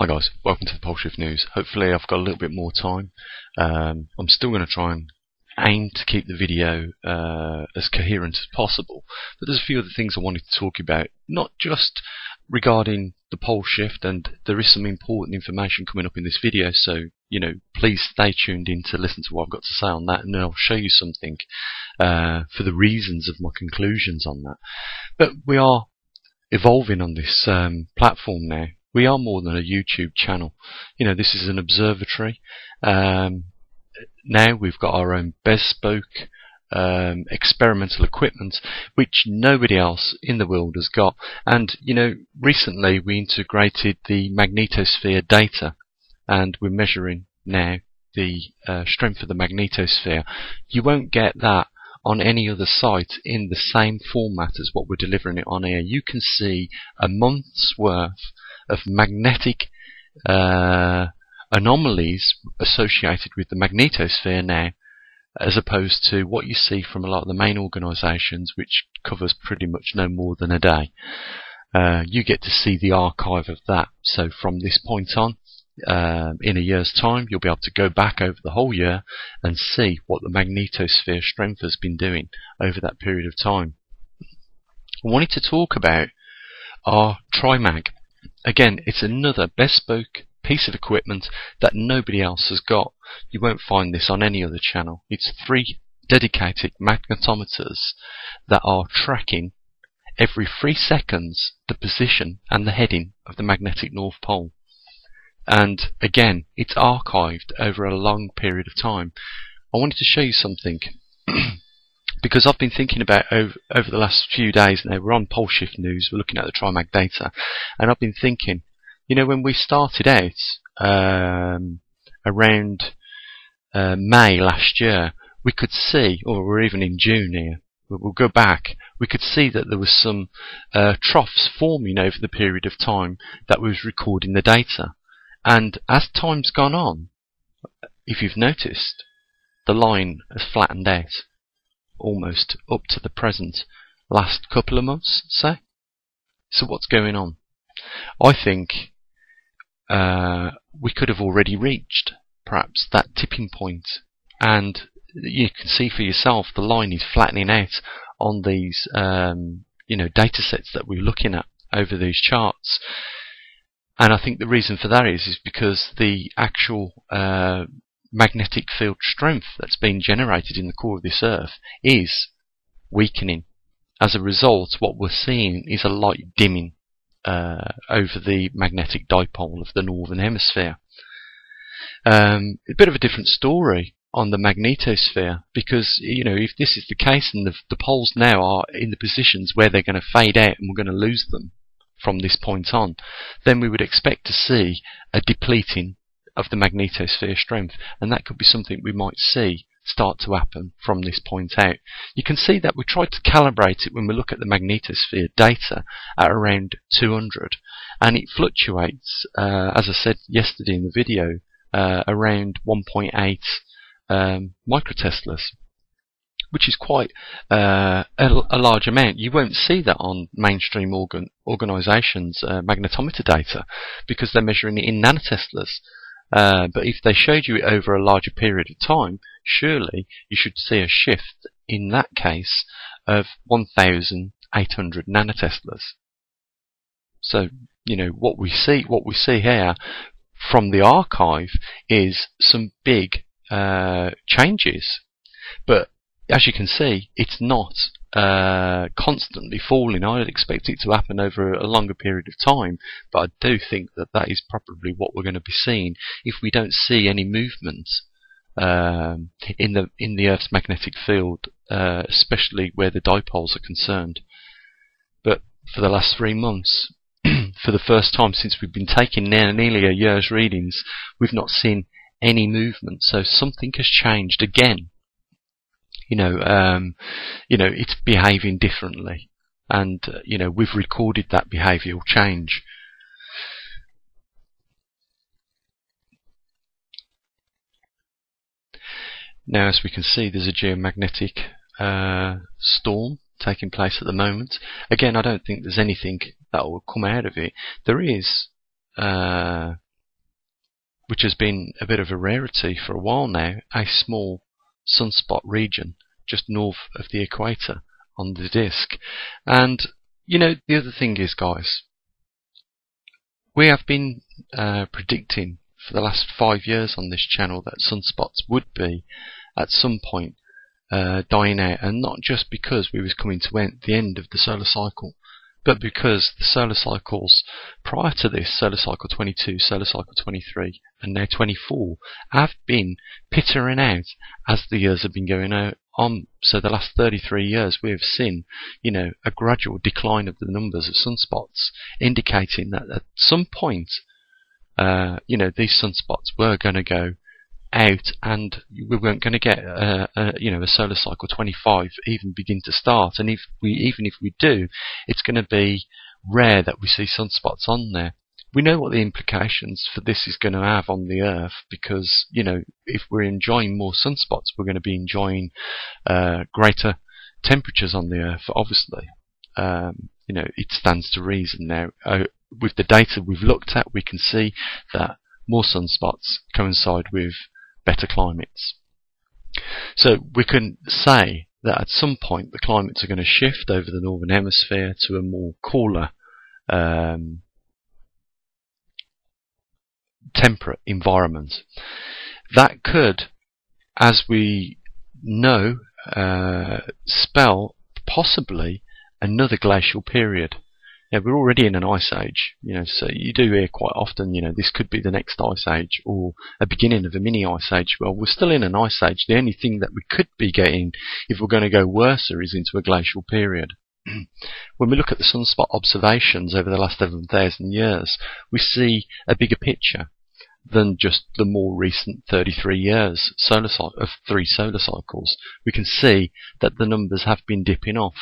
Hi guys, welcome to the Pole Shift News. Hopefully I've got a little bit more time. I'm still going to try and aim to keep the video as coherent as possible, but there's a few other things I wanted to talk about, not just regarding the pole shift, and there is some important information coming up in this video, so please stay tuned in to listen to what I've got to say on that, and then I'll show you something for the reasons of my conclusions on that. But we are evolving on this platform now. We are more than a YouTube channel. This is an observatory. Now we've got our own bespoke experimental equipment which nobody else in the world has got. And recently we integrated the magnetosphere data, and we're measuring now the strength of the magnetosphere. You won't get that on any other site in the same format as what we're delivering it on here. You can see a month's worth of magnetic anomalies associated with the magnetosphere now, as opposed to what you see from a lot of the main organisations, which covers pretty much no more than a day. You get to see the archive of that. So from this point on, in a year's time, you'll be able to go back over the whole year and see what the magnetosphere strength has been doing over that period of time. I wanted to talk about our TriMag. Again, it's another bespoke piece of equipment that nobody else has got. You won't find this on any other channel. It's 3 dedicated magnetometers that are tracking every 3 seconds the position and the heading of the magnetic North Pole. And again, it's archived over a long period of time. I wanted to show you something because I've been thinking about over the last few days now. We're on Pole Shift News, we're looking at the TriMag data, and I've been thinking, when we started out around May last year, we could see, or we're even in June here, we'll go back, we could see that there was some troughs forming over the period of time that was recording the data. And as time's gone on, if you've noticed, the line has flattened out almost up to the present last couple of months, say. So what's going on? I think we could have already reached perhaps that tipping point, and you can see for yourself the line is flattening out on these data sets that we're looking at over these charts. And I think the reason for that is because the actual magnetic field strength that's being generated in the core of this Earth is weakening. As a result, what we're seeing is a light dimming over the magnetic dipole of the northern hemisphere. A bit of a different story on the magnetosphere, because if this is the case and the poles now are in the positions where they're going to fade out and we're going to lose them from this point on, then we would expect to see a depleting of the magnetosphere strength, and that could be something we might see start to happen from this point out. You can see that we tried to calibrate it when we look at the magnetosphere data at around 200, and it fluctuates, as I said yesterday in the video, around 1.8 microteslas, which is quite a large amount. You won't see that on mainstream organisations' magnetometer data because they're measuring it in nanoteslas. But if they showed you it over a larger period of time, surely you should see a shift in that case of 1,800 nanoteslas. So what we see here from the archive is some big changes, but as you can see, it's not constantly falling. I'd expect it to happen over a longer period of time, but I do think that is probably what we're going to be seeing if we don't see any movement in the Earth's magnetic field, especially where the dipoles are concerned. But for the last 3 months, for the first time since we've been taking nearly a year's readings, we've not seen any movement. So something has changed again. It's behaving differently, and we've recorded that behavioural change. Now, as we can see, there's a geomagnetic storm taking place at the moment. Again, I don't think there's anything that will come out of it. There is which has been a bit of a rarity for a while now, a small sunspot region just north of the equator on the disk. And the other thing is, guys, we have been predicting for the last 5 years on this channel that sunspots would be at some point dying out, and not just because we was coming to the end of the solar cycle, but because the solar cycles prior to this, solar cycle 22, solar cycle 23, and now 24, have been pittering out as the years have been going on. So the last 33 years we have seen, a gradual decline of the numbers of sunspots, indicating that at some point, these sunspots were going to go out, and we weren't going to get a solar cycle 25 even begin to start. And even if we do, it's going to be rare that we see sunspots on there. We know what the implications for this is going to have on the Earth, because if we're enjoying more sunspots, we're going to be enjoying greater temperatures on the Earth. Obviously, it stands to reason now. With the data we've looked at, we can see that more sunspots coincide with better climates. So we can say that at some point the climates are going to shift over the northern hemisphere to a more cooler, temperate environment. That could, as we know, spell possibly another glacial period. We're already in an ice age, so you do hear quite often, this could be the next ice age or a beginning of a mini ice age. Well, we're still in an ice age. The only thing that we could be getting, if we're going to go worse, is into a glacial period. When we look at the sunspot observations over the last 7,000 years, we see a bigger picture than just the more recent 33 years of 3 solar cycles. We can see that the numbers have been dipping off,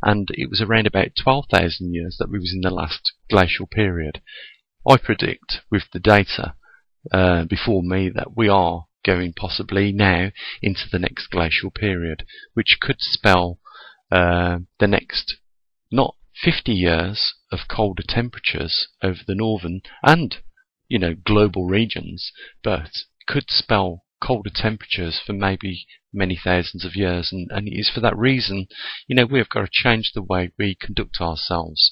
and it was around about 12,000 years that we was in the last glacial period. I predict with the data before me that we are going possibly now into the next glacial period, which could spell the next not 50 years of colder temperatures over the northern and global regions, but could spell colder temperatures for maybe many thousands of years. And it is for that reason, we've got to change the way we conduct ourselves.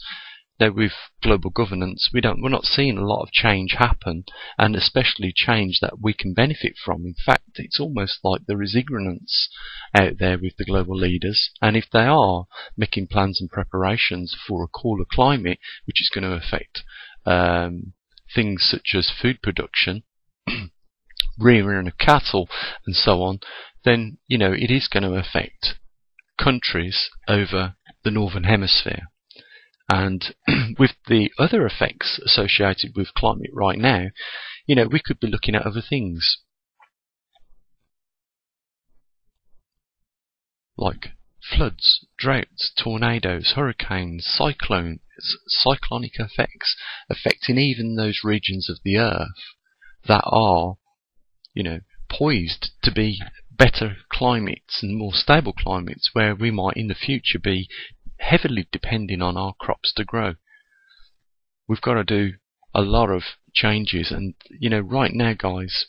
Now, with global governance, we're not seeing a lot of change happen, and especially change that we can benefit from. In fact, it's almost like there is ignorance out there with the global leaders, and if they are making plans and preparations for a cooler climate, which is going to affect things such as food production, rearing of cattle, and so on, then it is going to affect countries over the northern hemisphere. And with the other effects associated with climate right now, we could be looking at other things like floods, droughts, tornadoes, hurricanes, cyclones, cyclonic effects affecting even those regions of the Earth that are, poised to be better climates and more stable climates, where we might in the future be heavily depending on our crops to grow. We've got to do a lot of changes, and right now, guys,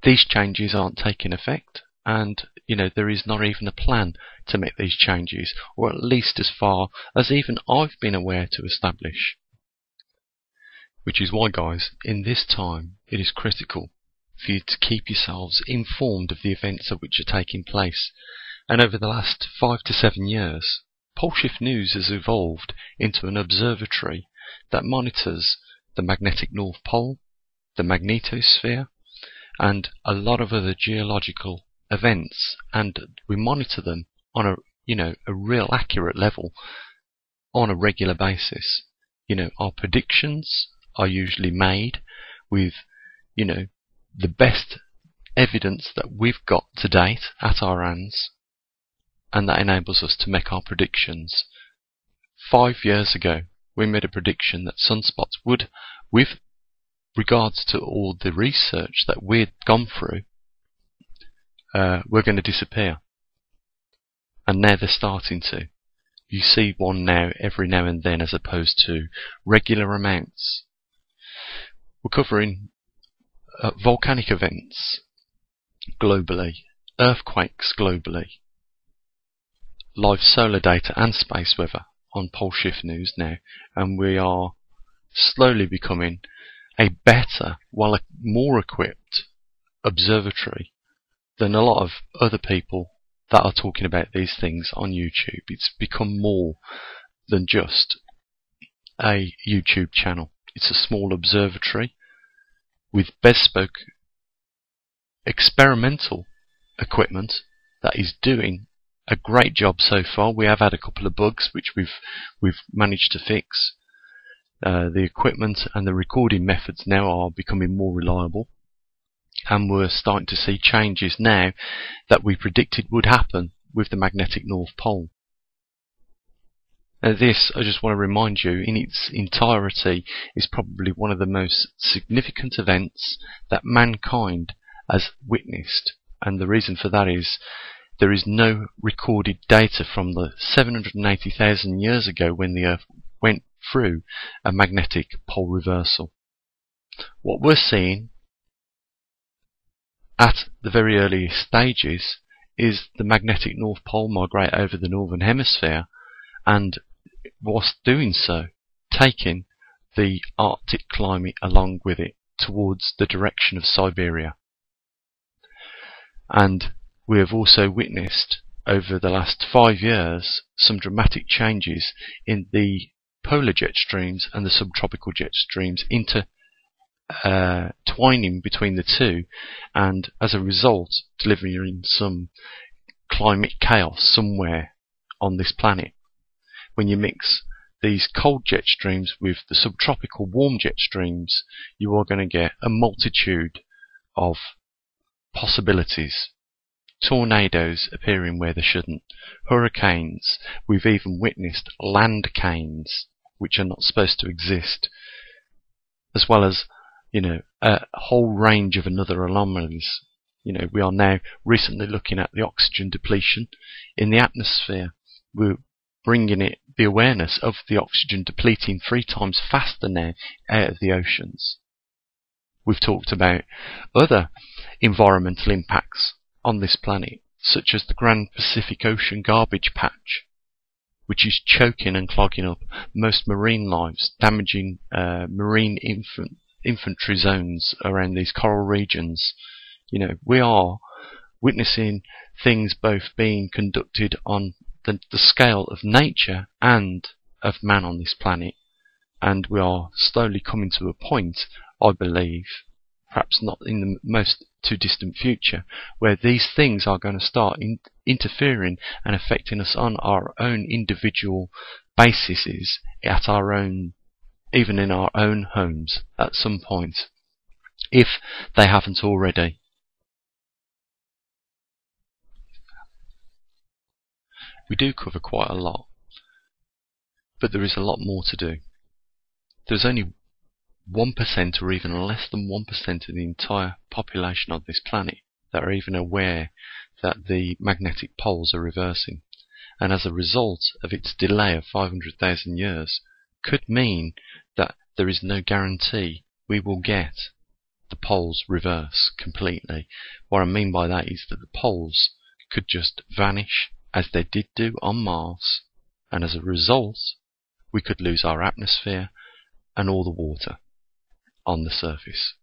these changes aren't taking effect, and there is not even a plan to make these changes, or at least as far as even I've been aware to establish. Which is why, guys, in this time it is critical for you to keep yourselves informed of the events of which are taking place. And over the last 5 to 7 years, Pole Shift News has evolved into an observatory that monitors the magnetic North Pole, the magnetosphere, and a lot of other geological events, and we monitor them on a real accurate level on a regular basis. Our predictions are usually made with the best evidence that we've got to date at our hands, and that enables us to make our predictions. 5 years ago, we made a prediction that sunspots would, with regards to all the research that we'd gone through, were going to disappear. And now they're starting to. You see one now every now and then, as opposed to regular amounts. We're covering volcanic events globally, earthquakes globally, live solar data and space weather on Pole Shift News now, and we are slowly becoming a better, well, more equipped observatory than a lot of other people that are talking about these things on YouTube. It's become more than just a YouTube channel. It's a small observatory with bespoke experimental equipment that is doing a great job so far. We have had a couple of bugs which we've managed to fix. The equipment and the recording methods now are becoming more reliable, and we're starting to see changes now that we predicted would happen with the magnetic North Pole. Now this, I just want to remind you, in its entirety is probably one of the most significant events that mankind has witnessed, and the reason for that is there is no recorded data from the 780,000 years ago when the Earth went through a magnetic pole reversal. What we're seeing at the very earliest stages is the magnetic North Pole migrate over the northern hemisphere, and whilst doing so, taking the Arctic climate along with it towards the direction of Siberia. And we have also witnessed over the last 5 years some dramatic changes in the polar jet streams and the subtropical jet streams twining between the two, and as a result delivering some climate chaos somewhere on this planet. When you mix these cold jet streams with the subtropical warm jet streams, you are going to get a multitude of possibilities. Tornadoes appearing where they shouldn't, hurricanes, we've even witnessed landcanes, which are not supposed to exist, as well as, a whole range of other anomalies. We are now recently looking at the oxygen depletion in the atmosphere. We're bringing it the awareness of the oxygen depleting 3 times faster now out of the oceans. We've talked about other environmental impacts on this planet, such as the Grand Pacific Ocean garbage patch, which is choking and clogging up most marine lives, damaging marine infantry zones around these coral regions. We are witnessing things both being conducted on the scale of nature and of man on this planet, and we are slowly coming to a point, I believe, perhaps not in the most too distant future, where these things are going to start interfering and affecting us on our own individual bases, at our own, even in our own homes at some point, if they haven't already. We do cover quite a lot, but there is a lot more to do. There's only 1% or even less than 1% of the entire population of this planet that are even aware that the magnetic poles are reversing, and as a result of its delay of 500,000 years could mean that there is no guarantee we will get the poles reverse completely. What I mean by that is that the poles could just vanish as they did do on Mars, and as a result we could lose our atmosphere and all the water on the surface,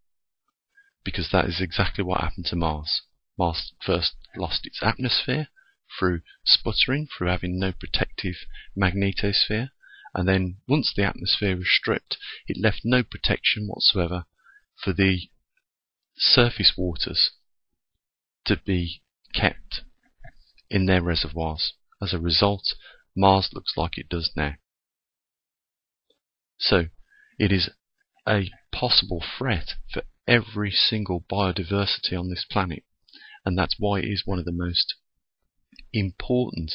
because that is exactly what happened to Mars. Mars first lost its atmosphere through sputtering, through having no protective magnetosphere, and then once the atmosphere was stripped, it left no protection whatsoever for the surface waters to be kept in their reservoirs. As a result, Mars looks like it does now. So it is a possible threat for every single biodiversity on this planet, and that's why it is one of the most important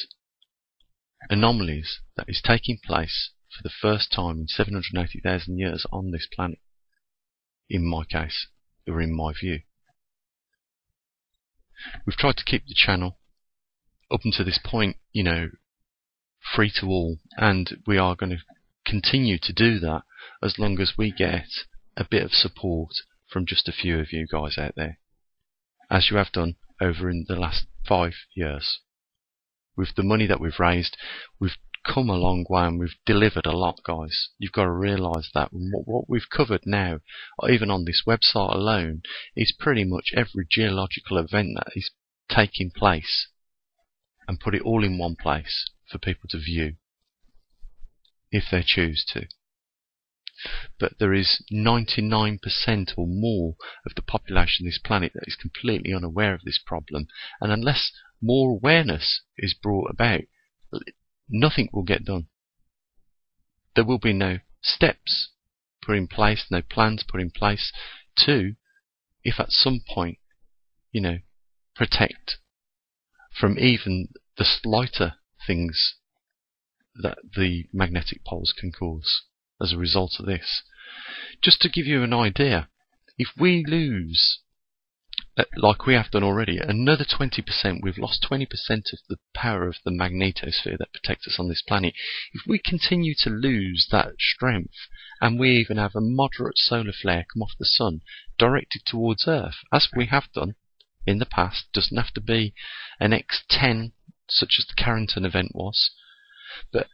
anomalies that is taking place for the first time in 780,000 years on this planet, in my case, or in my view. We've tried to keep the channel up until this point, free to all, and we are going to continue to do that as long as we get a bit of support from just a few of you guys out there, as you have done over in the last 5 years. With the money that we've raised, we've come a long way and we've delivered a lot, guys. You've got to realise that what we've covered now, even on this website alone, is pretty much every geological event that is taking place, and put it all in one place for people to view if they choose to. But there is 99% or more of the population of this planet that is completely unaware of this problem, and unless more awareness is brought about, nothing will get done. There will be no steps put in place, no plans put in place to, if at some point, protect from even the slighter things that the magnetic poles can cause as a result of this. Just to give you an idea, if we lose, like we have done already, another 20%, we've lost 20% of the power of the magnetosphere that protects us on this planet. If we continue to lose that strength, and we even have a moderate solar flare come off the sun directed towards Earth, as we have done in the past, doesn't have to be an X10 such as the Carrington event was, but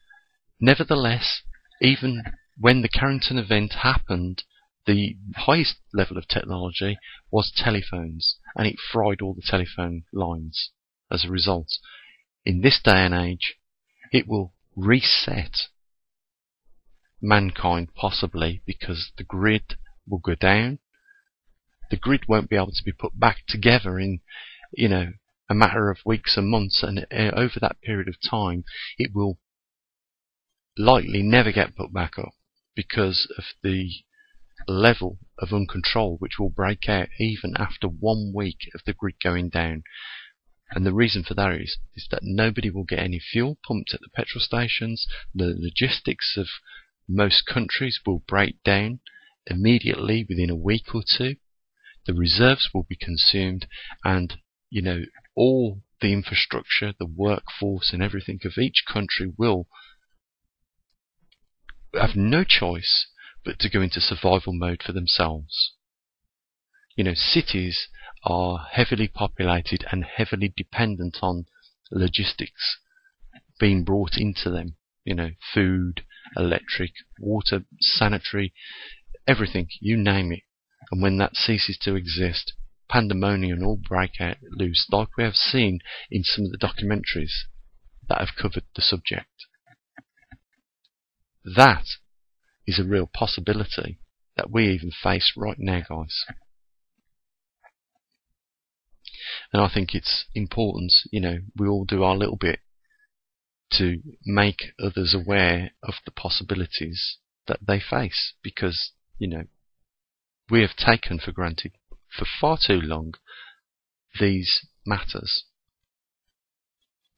nevertheless, even when the Carrington event happened, the highest level of technology was telephones, and it fried all the telephone lines as a result. In this day and age, it will reset mankind possibly, because the grid will go down. The grid won't be able to be put back together in, a matter of weeks and months, and over that period of time, it will likely never get put back up because of the level of uncontrol which will break out even after 1 week of the grid going down. And the reason for that is that nobody will get any fuel pumped at the petrol stations. The logistics of most countries will break down immediately within a week or two. The reserves will be consumed, and all the infrastructure, the workforce and everything of each country will have no choice but to go into survival mode for themselves. Cities are heavily populated and heavily dependent on logistics being brought into them. Food, electric, water, sanitary, everything, you name it. And when that ceases to exist, pandemonium will break out loose, like we have seen in some of the documentaries that have covered the subject. That is a real possibility that we even face right now, guys. And I think it's important, we all do our little bit to make others aware of the possibilities that they face, because, we have taken for granted for far too long these matters.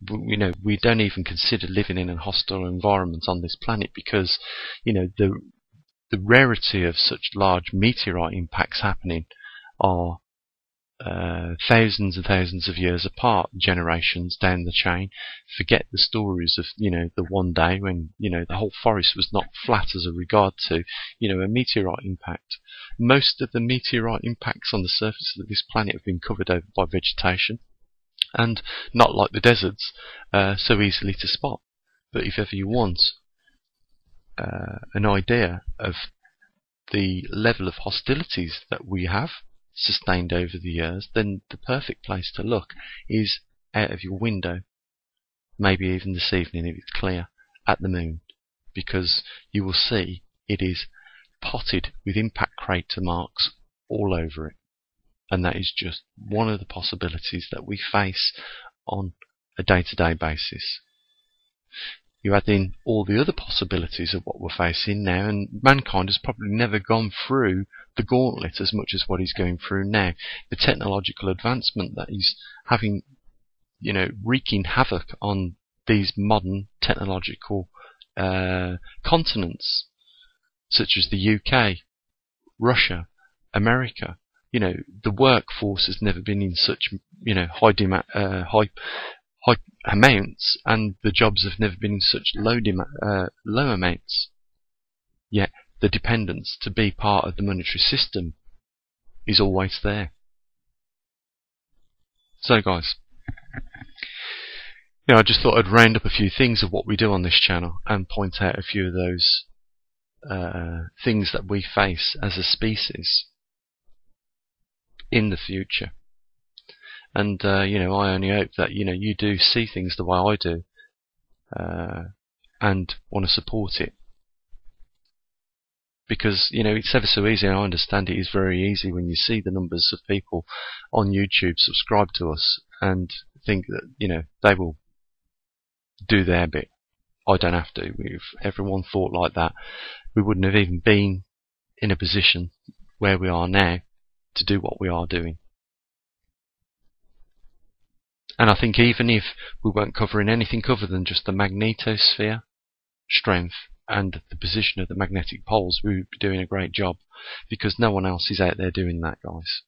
We don't even consider living in a hostile environment on this planet because, the rarity of such large meteorite impacts happening are thousands and thousands of years apart, generations down the chain. Forget the stories of, the one day when, the whole forest was knocked flat as a regard to, a meteorite impact. Most of the meteorite impacts on the surface of this planet have been covered over by vegetation, and not like the deserts, so easily to spot. But if ever you want an idea of the level of hostilities that we have sustained over the years, then the perfect place to look is out of your window, maybe even this evening if it's clear, at the moon, because you will see it is potted with impact crater marks all over it. And that is just one of the possibilities that we face on a day-to-day basis. You add in all the other possibilities of what we're facing now, and mankind has probably never gone through the gauntlet as much as what he's going through now. The technological advancement that he's having, wreaking havoc on these modern technological continents, such as the UK, Russia, America. The workforce has never been in such, high amounts, and the jobs have never been in such low amounts. Yet the dependence to be part of the monetary system is always there. So guys, I just thought I'd round up a few things of what we do on this channel and point out a few of those things that we face as a species in the future. And I only hope that you do see things the way I do and want to support it, because it's ever so easy. And I understand it is very easy when you see the numbers of people on YouTube subscribe to us and think that they will do their bit. I don't have to. If everyone thought like that, we wouldn't have even been in a position where we are now to do what we are doing. And I think even if we weren't covering anything other than just the magnetosphere strength and the position of the magnetic poles, we would be doing a great job, because no one else is out there doing that, guys,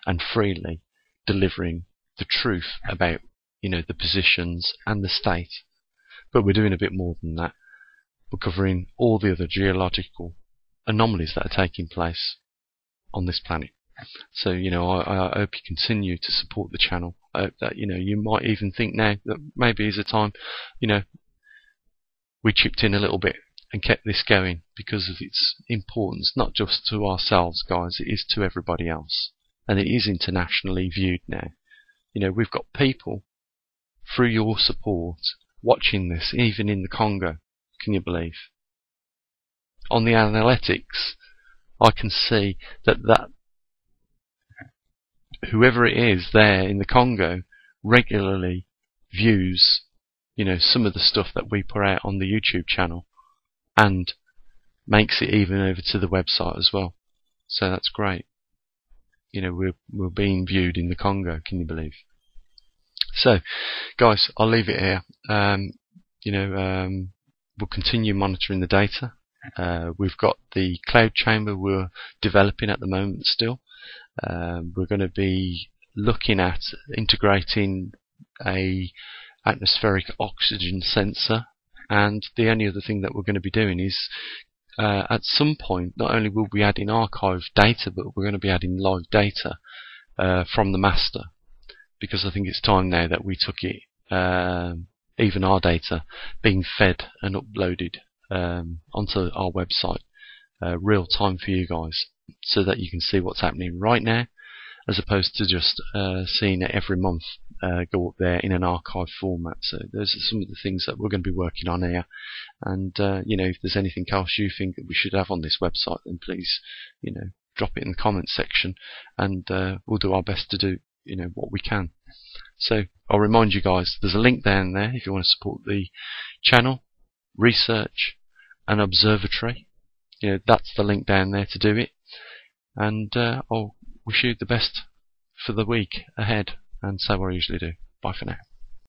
and freely delivering the truth about the positions and the state. But we're doing a bit more than that. We're covering all the other geological anomalies that are taking place on this planet. So I hope you continue to support the channel. I hope that you might even think now that maybe is a time we chipped in a little bit and kept this going, because of its importance, not just to ourselves, guys, it is to everybody else, and it is internationally viewed now. We've got people through your support watching this, even in the Congo. Can you believe? On the analytics, I can see that whoever it is there in the Congo regularly views some of the stuff that we put out on the YouTube channel, and makes it even over to the website as well. So that's great. We're being viewed in the Congo, can you believe? So guys, I'll leave it here. We'll continue monitoring the data. We've got the cloud chamber we're developing at the moment still. We're going to be looking at integrating a atmospheric oxygen sensor, and the only other thing that we're going to be doing is at some point not only will we be adding archive data, but we're going to be adding live data from the master, because I think it's time now that we took it, even our data being fed and uploaded onto our website real time for you guys, so that you can see what's happening right now, as opposed to just seeing it every month go up there in an archive format. So those are some of the things that we're going to be working on here. And if there's anything else you think that we should have on this website, then please drop it in the comments section, and we'll do our best to do what we can. So I'll remind you guys, there's a link down there if you want to support the channel, research and observatory. That's the link down there to do it. And I'll wish you the best for the week ahead, and so I usually do. Bye for now.